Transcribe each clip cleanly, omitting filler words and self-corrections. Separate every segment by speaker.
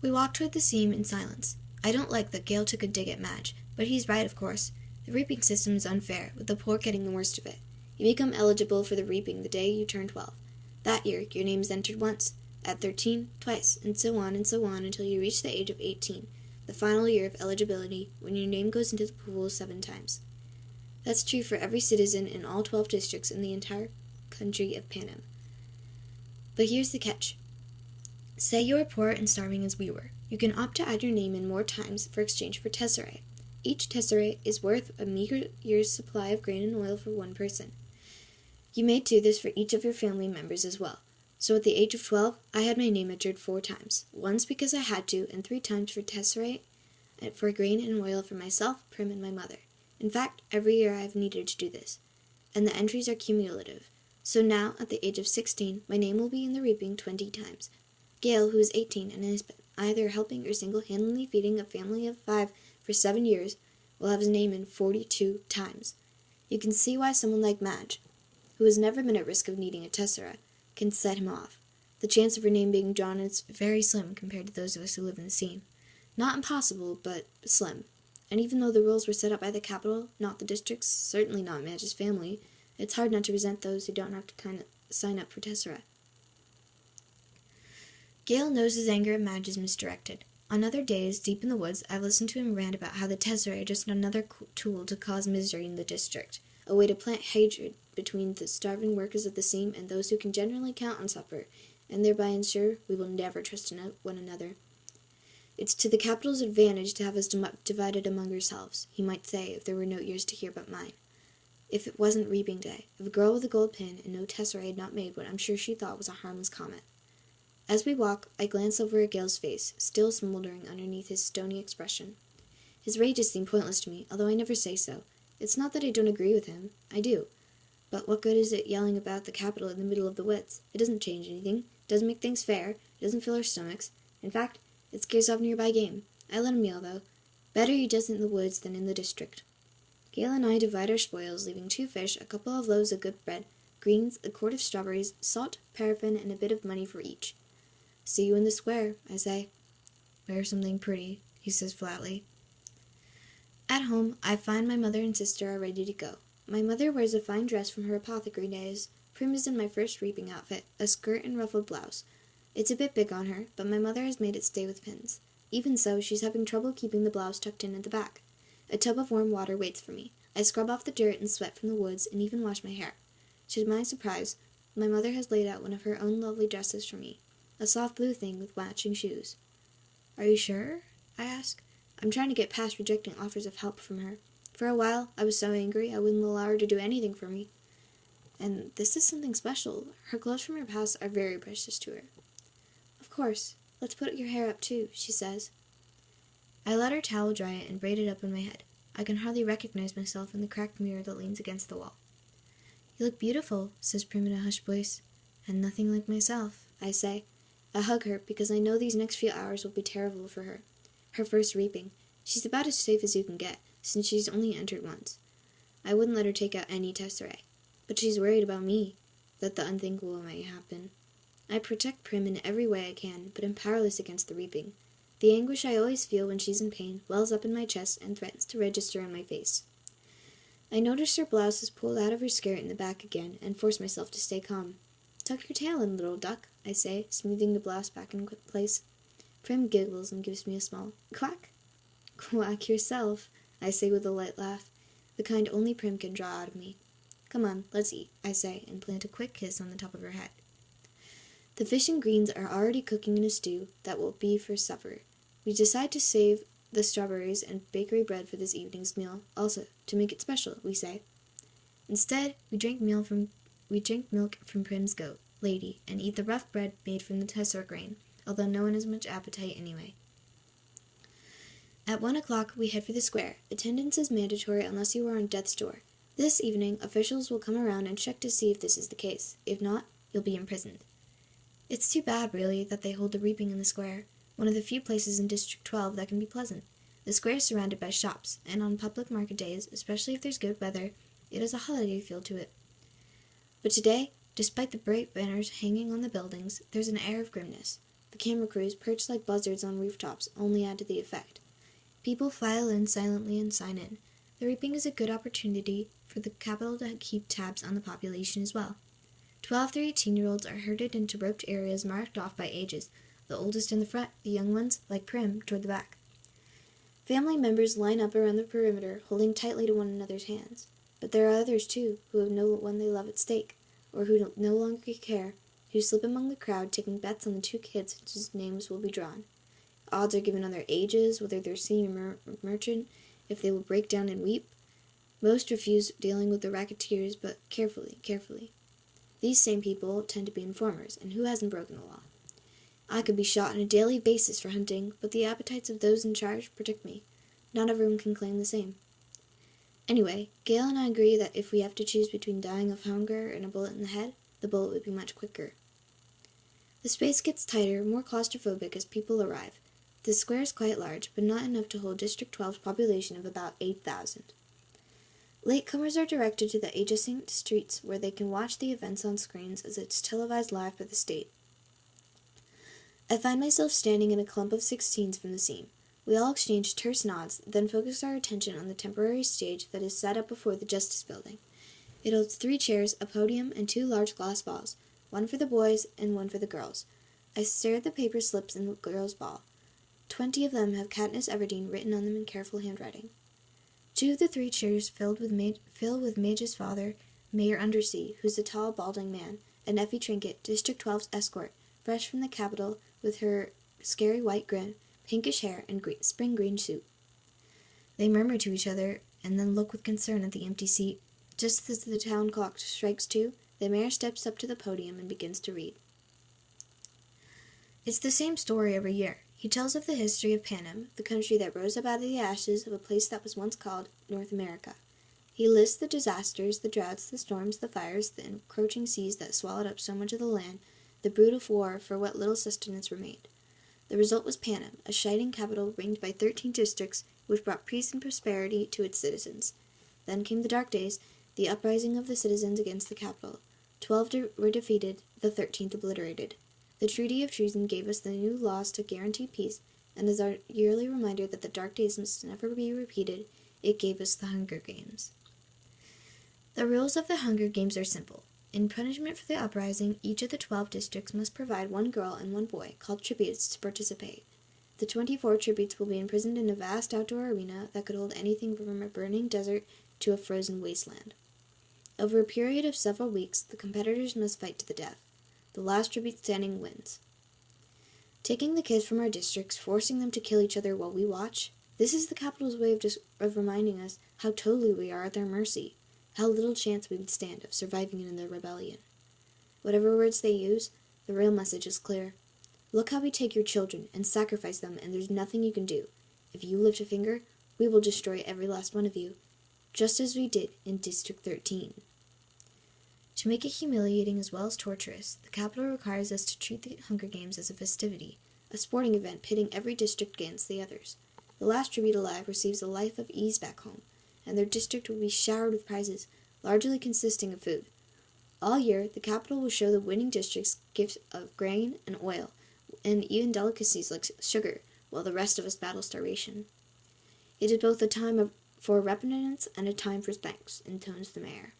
Speaker 1: We walked toward the seam in silence. I don't like that Gale took a dig at Madge, but he's right, of course. The reaping system is unfair, with the poor getting the worst of it. You become eligible for the reaping the day you turn 12. That year, your name is entered once, at 13, twice, and so on until you reach the age of 18, the final year of eligibility, when your name goes into the pool 7 times. That's true for every citizen in all 12 districts in the entire country of Panem. But here's the catch. Say you are poor and starving as we were. You can opt to add your name in more times for exchange for tesserae. Each tesserae is worth a meager year's supply of grain and oil for one person. You may do this for each of your family members as well. So at the age of 12, I had my name entered 4 times, once because I had to, and 3 times for tesserae, for grain and oil for myself, Prim, and my mother. In fact, every year I have needed to do this, and the entries are cumulative. So now, at the age of 16, my name will be in the reaping 20 times. Gale, who is 18 and has been either helping or single-handedly feeding a family of 5 for 7 years, will have his name in 42 times. You can see why someone like Madge, who has never been at risk of needing a tessera, can set him off. The chance of her name being drawn is very slim compared to those of us who live in the seam. Not impossible, but slim. And even though the rules were set up by the capital, not the districts, certainly not Madge's family, it's hard not to resent those who don't have to sign up for tessera. Gale knows his anger at Madge is misdirected. On other days, deep in the woods, I've listened to him rant about how the tesserae are just another tool to cause misery in the district, a way to plant hatred between the starving workers of the seam and those who can generally count on supper, and thereby ensure we will never trust one another. It's to the capital's advantage to have us divided among ourselves, he might say, if there were no ears to hear but mine. If it wasn't reaping day, if a girl with a gold pin and no tesserae had not made what I'm sure she thought was a harmless comment. As we walk, I glance over at Gale's face, still smoldering underneath his stony expression. His rages seem pointless to me, although I never say so. It's not that I don't agree with him. I do. But what good is it yelling about the capital in the middle of the woods? It doesn't change anything. It doesn't make things fair. It doesn't fill our stomachs. In fact, it scares off nearby game. I let him yell, though. Better he does it in the woods than in the district. Gale and I divide our spoils, leaving 2 fish, a couple of loaves of good bread, greens, a quart of strawberries, salt, paraffin, and a bit of money for each. See you in the square, I say. Wear something pretty, he says flatly. At home, I find my mother and sister are ready to go. My mother wears a fine dress from her apothecary days. Prim is in my first reaping outfit, a skirt and ruffled blouse. It's a bit big on her, but my mother has made it stay with pins. Even so, she's having trouble keeping the blouse tucked in at the back. A tub of warm water waits for me. I scrub off the dirt and sweat from the woods and even wash my hair. To my surprise, my mother has laid out one of her own lovely dresses for me, a soft blue thing with matching shoes. Are you sure? I ask. I'm trying to get past rejecting offers of help from her. For a while, I was so angry I wouldn't allow her to do anything for me. And this is something special. Her clothes from her past are very precious to her. Of course. Let's put your hair up, too, she says. I let her towel dry it and braid it up on my head. I can hardly recognize myself in the cracked mirror that leans against the wall. You look beautiful, says Prim in a hushed voice. And nothing like myself, I say. I hug her because I know these next few hours will be terrible for her. Her first reaping. She's about as safe as you can get, since she's only entered once. I wouldn't let her take out any tesserae. But she's worried about me, that the unthinkable might happen. I protect Prim in every way I can, but am powerless against the reaping. The anguish I always feel when she's in pain wells up in my chest and threatens to register on my face. I notice her blouse is pulled out of her skirt in the back again, and force myself to stay calm. Tuck your tail in, little duck, I say, smoothing the blouse back in place. Prim giggles and gives me a small quack. Quack yourself, I say with a light laugh, the kind only Prim can draw out of me. Come on, let's eat, I say, and plant a quick kiss on the top of her head. The fish and greens are already cooking in a stew that will be for supper. We decide to save the strawberries and bakery bread for this evening's meal, also, to make it special, we say. Instead, we drink milk from Prim's goat, Lady, and eat the rough bread made from the tessera grain, although no one has much appetite anyway. At 1 o'clock, we head for the square. Attendance is mandatory unless you are on death's door. This evening, officials will come around and check to see if this is the case. If not, you'll be imprisoned. It's too bad, really, that they hold the reaping in the square, one of the few places in District 12 that can be pleasant. The square is surrounded by shops, and on public market days, especially if there's good weather, it has a holiday feel to it. But today, despite the bright banners hanging on the buildings, there's an air of grimness. The camera crews, perched like buzzards on rooftops, only add to the effect. People file in silently and sign in. The reaping is a good opportunity for the Capitol to keep tabs on the population as well. 12 to 18-year-olds are herded into roped areas marked off by ages, the oldest in the front, the young ones, like Prim, toward the back. Family members line up around the perimeter, holding tightly to one another's hands. But there are others, too, who have no one they love at stake, or who no longer care, who slip among the crowd, taking bets on the 2 kids whose names will be drawn. Odds are given on their ages, whether they're senior or merchant, if they will break down and weep. Most refuse dealing with the racketeers, but carefully. These same people tend to be informers, and who hasn't broken the law? I could be shot on a daily basis for hunting, but the appetites of those in charge protect me. Not everyone can claim the same. Anyway, Gail and I agree that if we have to choose between dying of hunger and a bullet in the head, the bullet would be much quicker. The space gets tighter, more claustrophobic as people arrive. The square is quite large, but not enough to hold District 12's population of about 8,000. Latecomers are directed to the adjacent streets where they can watch the events on screens as it's televised live by the state. I find myself standing in a clump of 16s from the scene. We all exchange terse nods, then focus our attention on the temporary stage that is set up before the Justice Building. It holds 3 chairs, a podium, and 2 large glass balls, one for the boys and one for the girls. I stare at the paper slips in the girls' ball. 20 of them have Katniss Everdeen written on them in careful handwriting. 2 of the 3 chairs fill with Mage's father, Mayor Undersea, who's a tall, balding man, and Effie Trinket, District 12's escort, fresh from the Capitol with her scary white grin, pinkish hair, and spring green suit. They murmur to each other and then look with concern at the empty seat. Just as the town clock strikes 2, the mayor steps up to the podium and begins to read. It's the same story every year. He tells of the history of Panem, the country that rose up out of the ashes of a place that was once called North America. He lists the disasters, the droughts, the storms, the fires, the encroaching seas that swallowed up so much of the land, the brutal war for what little sustenance remained. The result was Panem, a shining capital ringed by 13 districts, which brought peace and prosperity to its citizens. Then came the dark days, the uprising of the citizens against the capital. 12 were defeated, the 13th obliterated. The Treaty of Treason gave us the new laws to guarantee peace, and as our yearly reminder that the dark days must never be repeated, it gave us the Hunger Games. The rules of the Hunger Games are simple. In punishment for the uprising, each of the 12 districts must provide 1 girl and 1 boy, called tributes, to participate. The 24 tributes will be imprisoned in a vast outdoor arena that could hold anything from a burning desert to a frozen wasteland. Over a period of several weeks, the competitors must fight to the death. The last tribute standing wins. Taking the kids from our districts, forcing them to kill each other while we watch, this is the Capitol's way of reminding us how totally we are at their mercy, how little chance we would stand of surviving in the rebellion. Whatever words they use, the real message is clear. Look how we take your children and sacrifice them, and there's nothing you can do. If you lift a finger, we will destroy every last one of you, just as we did in District 13. To make it humiliating as well as torturous, the Capitol requires us to treat the Hunger Games as a festivity, a sporting event pitting every district against the others. The last tribute alive receives a life of ease back home, and their district will be showered with prizes, largely consisting of food. All year, the Capitol will show the winning districts gifts of grain and oil, and even delicacies like sugar, while the rest of us battle starvation. It is both a time for repentance and a time for thanks, intones the mayor.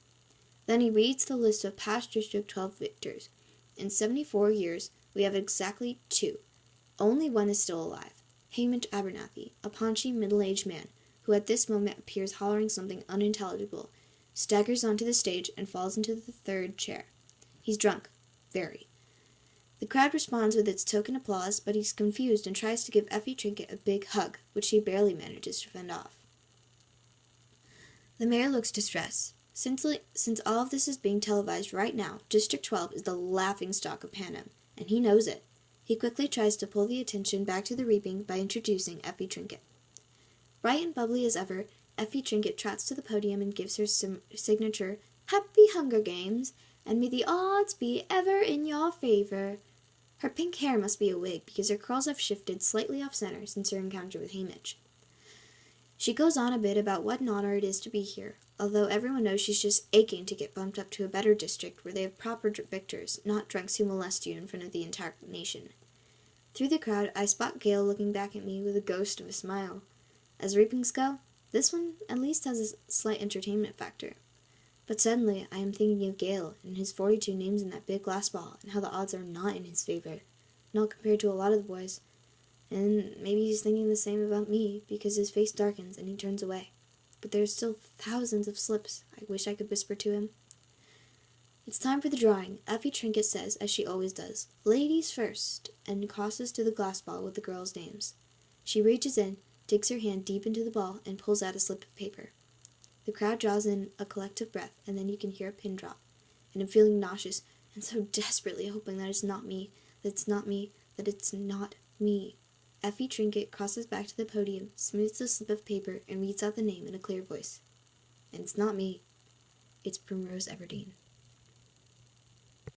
Speaker 1: Then he reads the list of past District 12 victors. In 74 years, we have exactly 2. Only one is still alive. Hamish Abernathy, a paunchy, middle-aged man, who at this moment appears hollering something unintelligible, staggers onto the stage and falls into the 3rd chair. He's drunk. Very. The crowd responds with its token applause, but he's confused and tries to give Effie Trinket a big hug, which she barely manages to fend off. The mayor looks distressed. Since all of this is being televised right now, District 12 is the laughingstock of Panem, and he knows it. He quickly tries to pull the attention back to the reaping by introducing Effie Trinket. Bright and bubbly as ever, Effie Trinket trots to the podium and gives her signature, "Happy Hunger Games, and may the odds be ever in your favor." Her pink hair must be a wig, because her curls have shifted slightly off-center since her encounter with Hamish. She goes on a bit about what an honor it is to be here, although everyone knows she's just aching to get bumped up to a better district where they have proper victors, not drunks who molest you in front of the entire nation. Through the crowd, I spot Gale looking back at me with a ghost of a smile. As reapings go, this one at least has a slight entertainment factor. But suddenly, I am thinking of Gale and his 42 names in that big glass ball and how the odds are not in his favor, not compared to a lot of the boys. And maybe he's thinking the same about me because his face darkens and he turns away. But there are still thousands of slips I wish I could whisper to him. It's time for the drawing, Effie Trinket says, as she always does. Ladies first, and crosses to the glass ball with the girls' names. She reaches in, digs her hand deep into the ball, and pulls out a slip of paper. The crowd draws in a collective breath, and then you can hear a pin drop. And I'm feeling nauseous, and so desperately hoping that it's not me, that it's not me, that it's not me. Effie Trinket crosses back to the podium, smooths the slip of paper, and reads out the name in a clear voice. And it's not me. It's Primrose Everdeen.